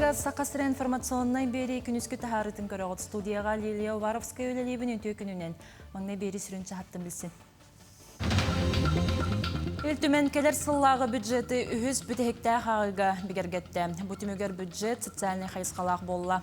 Сырыга сақасыра информационной бері күніскі тахарытын көріғыт студияға Лилия Уваровская өлелейбін өте күнінен. Маңна бері сүрінші хаттын білсін. Үлтімен келер сыллағы бюджеті үхіз бүтехекті қағыға бігергетті. Бұтымөгер бюджет социальный қайысқалақ болла.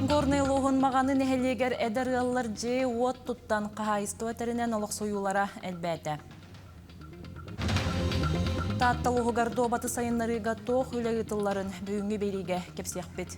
Горный лоғын мағаны нәхелегер әдір ғалылар же от тұттан қағайысты өтерінен олық сойулара әлбәті. Татталығы ғарды обаты сайынларыға тоқ үлі ұтыларын бүйінгі береге кепсек бет.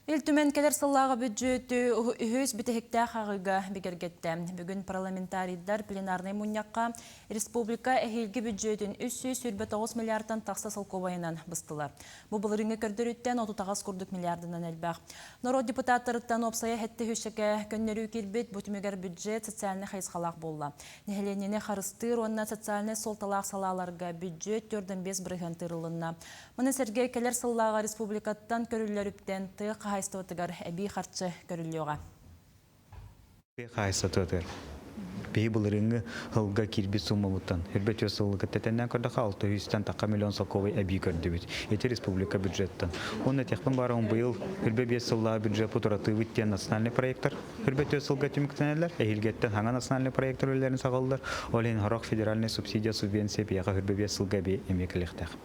Үлтімен келер сыллағы бюджеті үхіз бітехекті қағыға бігергетті. Бүгін парламентарийдар пленарный мұньяққа республика әхелгі бюджетін 349 миллиардтан тақса сылқобайынан бұстылар. Бұл бұлырыңы көрдіріттен 30 күрдік миллиардынан әлбәқ. Народ депутаттарыттан опсая әтті хүшіке көннері кербет бұтымегер бюджет социальный қайысқалақ болла. Нехеленені қарыстыр, онына социальный солталақ салаларға бюджет 4-5 бірігін тырылынна. Мұны сәрге келер сыллаға республикаттан көрілеріптен тұқ қайыстығытығар әбей қарчы көріліоға. Қайыстығытығар. Бей бұлырыңы ғылға кербет сумма бұттан. Үрбет өсілігі тәтәнен көрдіға 600-тен таққа миллион салковай әбей көрді бет. Еті республика бюджеттен. Оны тәқпін баруын бұйыл үрбет өсіліға бюджет бұтыраты өттен национальный проекттар. Үрбет өсіліға түміктенелер. Әйілгеттен хаңа национальный проекттар өлерін сағалдар. Олен ғарақ федеральный субсидия субвенция бейға үрбет өсіліға бей емекіліктәқ.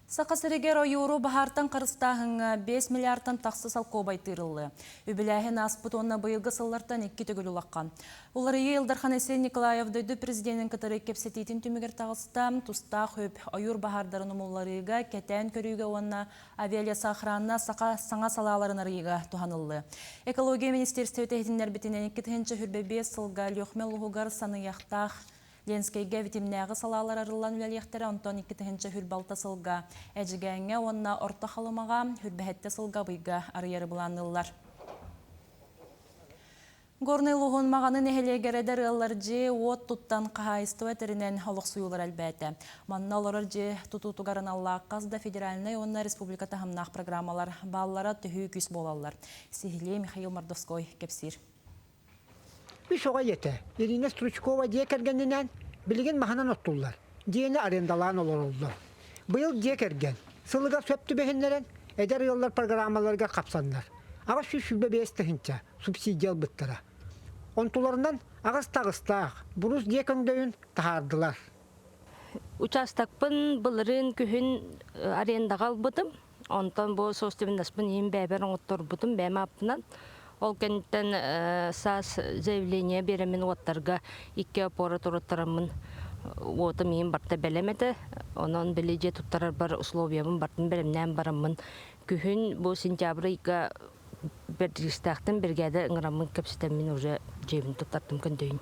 Сақасырегер ойыру бағартан қарыстағыңа 5 миллиардтан тақсы салқо байтырылы. Үбіләхін аспыт онына бұйылғы сыллартан 2 төгілі лаққан. Олары Елдархан Эсен Николаев дөйді президенtin кітары кепсетейтін түмігер тағыста тұстақ өп ойыр бағардарын ұмыларыға кәтән көрігі онына авиалиясы ақыранына саңа салаларын арыға тұханылы. Экология министерстве тәйдінлер бітінен 2-тігінші хүрбебе сылға лөқмел ұғығар саны яқтақ Ленскейге витимнәғы салалар арылан үләлектері онтон 2-тігінші хүрбалта сылға әжігәңе онына орта қалымаға хүрбәхетті сылға бұйға арыяры бұланылар. Горный луғын мағаны нәхелегередер ғалар же от тұттан қағайысты өтерінен олық сұйылар әлбәті. Манна олар же тұтутуғарын Аллаққазда федеральный онына республика тағымнақ программалар баллара түхі күс болалар. Сихиле Михаил Мордовской кепсир. Bir soğa yete. Yerine Struçkova diye kergeninden bilgin mahanan ottullar. Diyeni arendalan olurlar. Bu yıl diye kergen. Sılıga söptü behinleren eder yollar programmalarga kapsanlar. Ağız şu şübe beğestehince subsidiyal bıttıra. Ontularından ağız tağıstağ, buruz diye köndöğün tahardılar. Uçastakpın bılırın kühün arendagal bıdım. Ondan bu sosyemin aspın yiyin bäber otur bıdım bäme apınan. Ол кенттен сас заявление беремін оттарға 2 аппаратураптарымын оты мен барта бәлемеді. Онын білеже тұттарар бар условиямын бартын беремнен барымын. Күхін бұл сентябры 2 бердістақтың бергәді ыңырамын көпсетемін уже жебін тұттартым көндейін.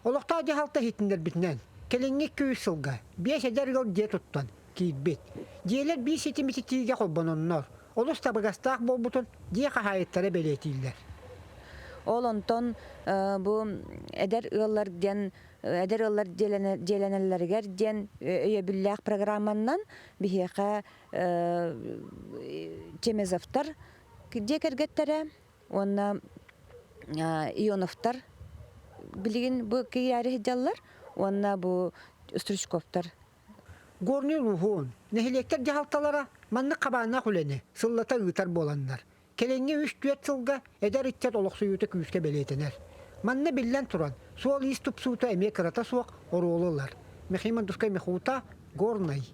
Олықта аде халта хетіндер бітінен. Келеңе көй сылға 5 әдер ғыл де тұттан кейтбет. Диелер 5 сетіметі тиге қолбан оннар. Олус табыгастақ бол бұтын дие қағайыттары бәлетейлер. Ол онтон бұл әдер ыллар деленелергер ден өйебілләқ программаннан бігеға Чемезовтар декергеттері, онна Ионовтар білген бұл кейярі жаллар, онна бұл Стручковтар. Горный луғуын, нәхелектер жағалталара манны қабағына құлені, сыллата ұйтар боландар. Келеңе 3-4 сылға әдер үттет олық сұйыты күйіске бәлетінер. Манны біллән тұран, суал ес тұпсуыта әме қырата суақ оролылар. Мехиман Дускай Мехута, Горный.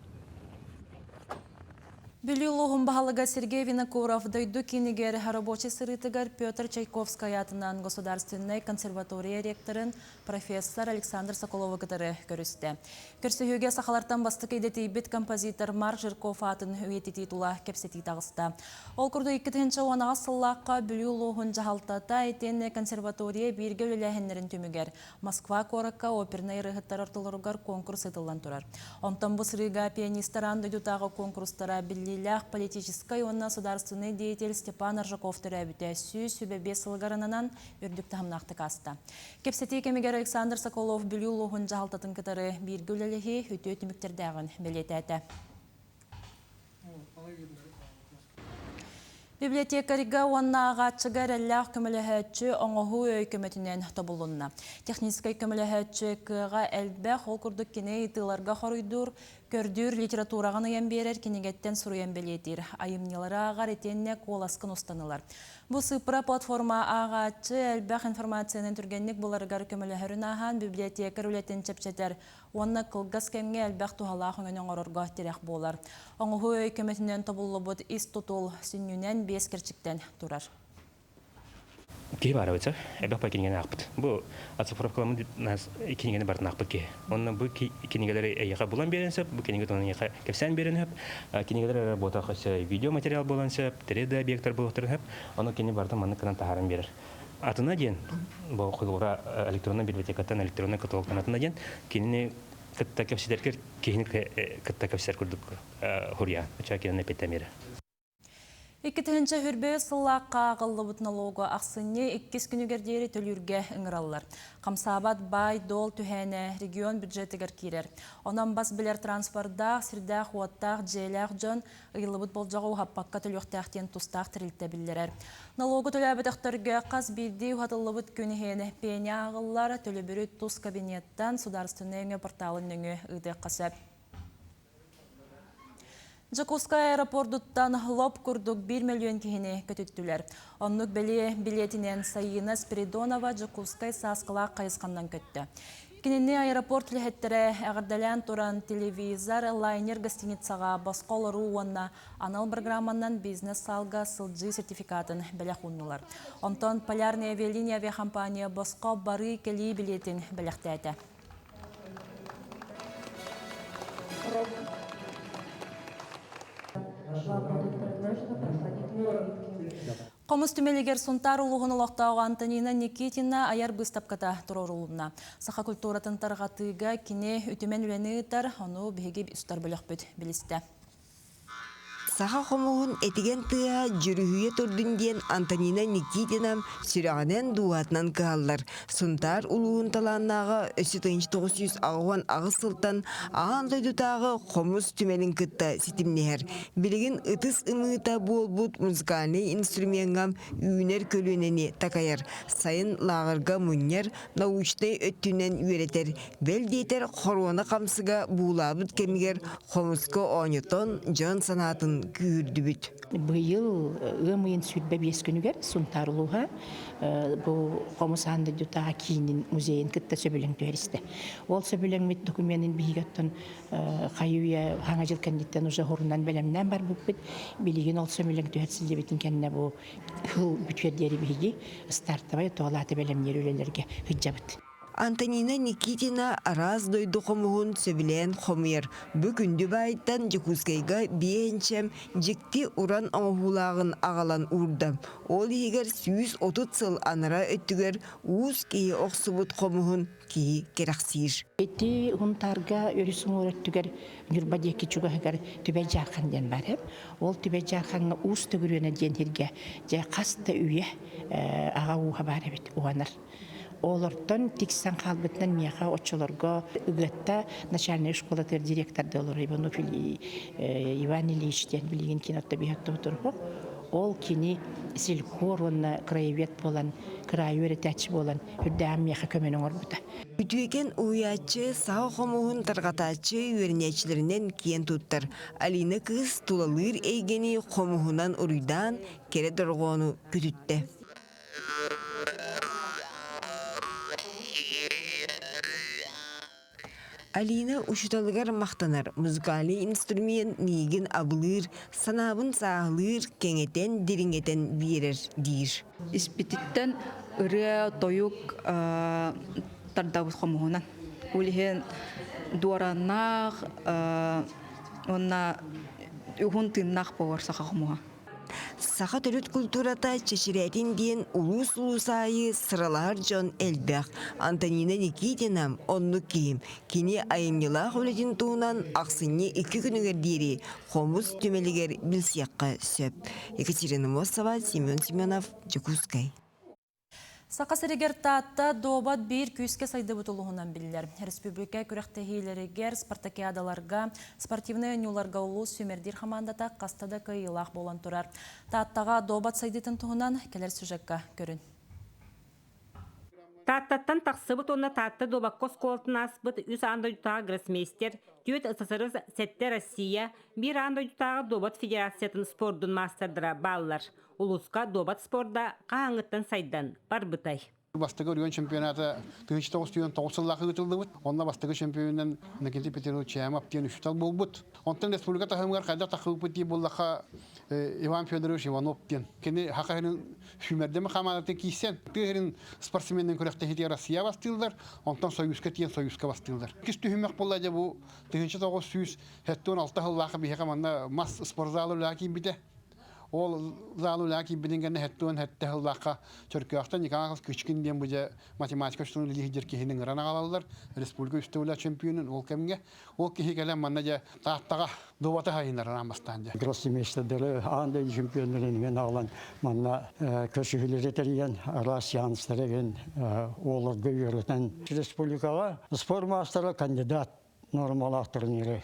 Бүлі лоғын бағалыға Сергей Винокуров дойду кенегер рабочий сырытыгар Петр Чайковский атынан Государственной консерватория ректорын профессор Александр Соколова кітары көрісті. Көрсігеге сақалартан басты кейдеті бет композитор Марк Жирков атын өйеті титула кепсеті тағысты. Ол күрді 2-тінші онаға сыллаққа бүлі лоғын жағалтата әйтен консерватория бірге өләхенлерін түмігер. Москва коракка оперный рығыттар артылырығар конкурс етілан тұрар. Онтан бұл сырыға пианистеран дойдутағы конкурстара білі политической онна государственный деятель Степан Аржаков төрәбіті сүбәбе сылғаранынан үрдік тағымнақты касты. Кепсеті кемегер Александр Соколов бүлі лоғын жағалтатын кітары бір гүлелігі өте өтіміктердәғын білет әті. Библиотекарига уанна ағатчыгар әлләқ көміліхәтчі оңығы өйкөметінен тобылынна. Техническай көміліхәтчі кыға әлбәқ ол күрдік кене итыларға хоройдур, көрдүр литературағаны емберер кенегеттен сұруен белетір. Айымнелары ағар етенне қоласкын ұстанылар. Бұл сыпыра платформа ағатчы әлбәқ информацияның түргеннік бұларығар көміліхәрін аған библиотекар үлетін чепчетер. Онна кылгас кемге әлбәқ тухалақ өңінен орырға терек болар. Оңығы өйкөметінен тобылы бұд ис тұтыл сүннінен бес керчіктен тұрар. Кей бары өтсі, әлбәқ ба кенеген ақпыт. Бұл ацифровкаламын кенегені бартын ақпыт ке. Онна бұл кенегелері әйеға бұлан берінсіп, бұл кенегелер оның әйеға кәпсән берініп, кенегелері ботақ видео материал болансып, 3D объекттар болықтырынып, оны кене бартын маны қынан тағарын берір. Атына ден, бұл қойылыра электронный библиотекаттан, электронный каталогтан атына ден, кенені кітта кәпсетеркер, кенені кітта кәпсетер күрдік хұрия, үча кенені петтемері. Иккетінші хүрбе сыллаққа ағылы бұтналуға ақсыне 2 күнігердері төлірге ұңыралылар. Қамсабат бай, дол, түхәне, регион бюджетігер керер. Онан бас білер транспорттақ, сірдақ, уаттақ, жейләқ жон, ұйылы бұт болжағы ұғаппаққа төліқтәқтен тұстақ тірілті білдерер. Налогы төләбітіқтірге қаз білді ұғатылы бұт күнігені пені ағылылар төлібірі тұс кабинеттан сударстыны өңі порталын өңі ұйды қасап. Жакускай аэропорттан лоб күрдік 1 миллион кихіне көтіттілер. Оннық билетінен Сайына Спиридонова Жакускай сасқыла қайысқаннан көтті. Кенені аэропорт лехеттері әғірдәлән тұран телевизор, лайнер гостиницаға басқол рууанна анал программаннан бизнес салға сылжы сертификатын бәләқ ұнылар. Онтон полярный авиалиния авиакомпания басқа бары келі билетін бәләқтәді. Қомыз түмелігер сұнтар ұлығын ұлақтауға Антонина Никитина аяр бұстапқата тұрор ұлына. Сақа культуратын тарғатыға кене үтімен үләні ұтар, оны бігіп үстар бөлік бүт білісті. Саха хомуғын этиген тыа жүрүхүйе турдун диен Антонина Никитина сүрәғанен дуатынан кыаллар. Сунтар улуғын таланнағы 900 ағуан ағыз сылтан аған дойдутағы хомуз түмелін кытта ситимнехер. Билигин ытыс ымыта болбут музыкальный инструментгам үйінер көлінені такаяр. Сайын лағырға мұнер научный өттінен үйретер. Бел дейтер хоруаны қамсыға буылабыт кемігер хомузко оңытон жон санатын күрдүбүт. Быйыл ымыйын сүрбе 5 күнүгер сунтарылуға бұл қомысанды дұтаға кейінін музейін кітті сөбілің төристі. Ол сөбілің мет документін бейгеттін қайуя хаңа жыл кәндеттен ұжа хорынан бәлемнен бар бұппыт. Білеген ол сөбілің төһетсізде бетін кәніне бұл хыл бүтвердері бейге стартабай тоғалаты бәлемнер өлелерге хүджабыт. Антонина Никитина араз дойду хомуғын сөбілен хомуер. Бүкінді байттан Жакускайға бейенчем жекті уран оңғулағын ағалан урды. Ол егер 130 сыл анара өттігер уыз кейі оқсыбыт хомуғын кейі керақсир. Эти ғынтарға өрісің өреттігер нүрбадекі чуғығығар түбе жақын ден бар. Ол түбе жақынға уыз түгіріне денерге жа қасты үйе аға уға бар әбет уғанар. Олортон тиксан қалбытынан мияға отчыларға үгітті начальная школатыр директорды олар Иванов Иван Ильичтен білген кинотта бейхатты отырғы. Ол кені сілкор, онна краевед болан, крайуері тәтші болан, үрдәм мияға көменің орбыта. Үтуекен уячы сау хомуғын тарғатачы үйернечілерінен кен туттар. Алина кыз тулалыр эйгені хомуғынан ұруйдан кере дұрғону күтітті. Алина ушуталыгар мақтанар, музыкальный инструмент нигин абылыр, санабын сағылыр, кеңетен, деріңетен берер дейір. Испититтен үрі тойук тардабыт қомуғынан. Олеген дуараннақ, онна үғын тыннақ болар сақа қомуға. Саха төрөт культурата чеширетін дейін улус айы сыралар жон әлбәқ. Антонина Никитина онны кейім. Кені айымнелақ өлетін туынан ақсыне 2 күнігер дейірі хомуз түмелігер білсияққа сөп. Екатерина Мосова, Семен Семенов, Жакускай. Сақасырегер таатта добат бір күйіске сайды бұтылуғынан білілер. Республика күректехейлерігер спартакиадаларға, спортивный нюларға ұлу сөмердер хамандата қастада кайылақ болан тұрар. Тааттаға добат сайдытын тұғынан келер сюжетка көрін. Тааттаттан тақсыбыт онна таатты добаккос колтын аспыт үс анда jutағы гроссмейстер, түйет СССР сәтті Россия, бір анда jutағы добат федерациятын спордun мастардыра баллар. Улуска добат спорда қаңыттан сайдан бар бұтай. Бастығы өрген чемпионаты 1999 жыллағы өтілді бұд. Онна бастығы чемпионын Накенти Петеру чайам аптен үштал бол бұд. Онтан республика тақымғар қайда тақығы бұд боллаға Иван Федорович Иванов ден. Кені хақарының шүмердемі қаманатын кейсен. Түйерін спортсменнен көректі хеті Россия бастылдар. Онтан Союзка тиен Союзка бастылдар. Кес түйімек болайда бұл 1996 16 жыллағы бейе қаманда мас спортзалы ләкейін біде. Ол залу лаки бидингәне хәттән хәтта хыллакка Төркияктан никагыз күчкиндән буҗа математика шуны лидер киһинең рана алалар республика үстәүлә чемпионын ол кемгә ол киһи гәлән маннага таттага довата хайнар рамастан. Гроссмейстердәре анда чемпионнарын мен алган манна көшүләр этергән Россиянстарыгын олар гөйрәтен республикага спорт мастера кандидат нормал турниры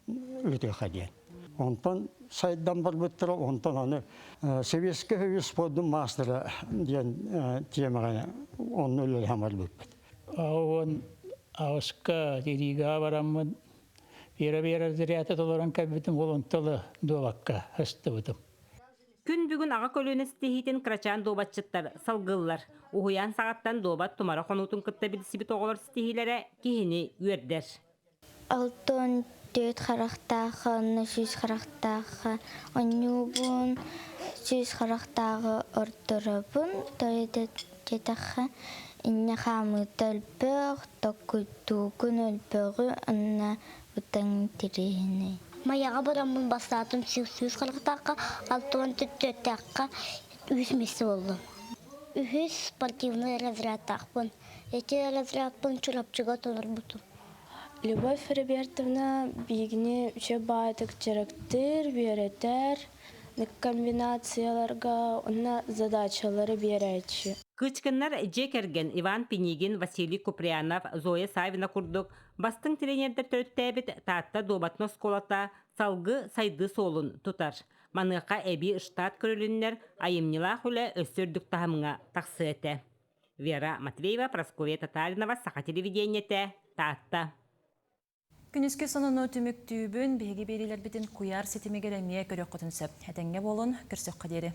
үтә хәдия. Онтан сайдан бар бұттыра, онтан аны Советский Союз спорттың мастера деген темаға оның өлі хамар бұппет. Он ауысқа дедиға барамын, бері зіряты толыран кәбітім олонтылы добаққа үсті бұтым. Күн бүгін аға көліні стихитін крачан добатчыттар, салғылар. Уғыян сағаттан добат тұмара қонутын күтті білісібі тоғылар стихилері кейіні өрдер. Алтын Төт харақтағы, сүз харақтағы, онюбын, сүз харақтағы ұрдырыбын, тойды жетіқі, инне қамы төлбіқ, тоқытуғын өлбіғі, ұнна бұтың тірейіне. Маяға бұрамын бастатым сүз харақтағы, алтын төттәққа үсмесі олды. Үхіз спортивный разрядтақпын. Эти разрядпын чурапчыға тоныр бұтым. Любовь Робертовна бигне үче байтык черектер, беретер, комбинацияларга, онна задачалары беречи. Кычкыннар Джекерген, Иван Пенигин, Василий Куприянов, Зоя Савина курдук, бастың тренердер төрттәбіт таатта добатнос колата салгы сайды солын тутар. Манықа әбі штат көріліннер айымнила хүлі өсірдік тағымыңа тақсы әті. Вера Матвеева, Прасковья Татаринова, Саха телевидениеті, таатта. Күніске сонын өтімік түйбін, бейгі берілер бітін куяр сетімегер әмие көрек құтынсып. Әтенге болын, көрсек қадері.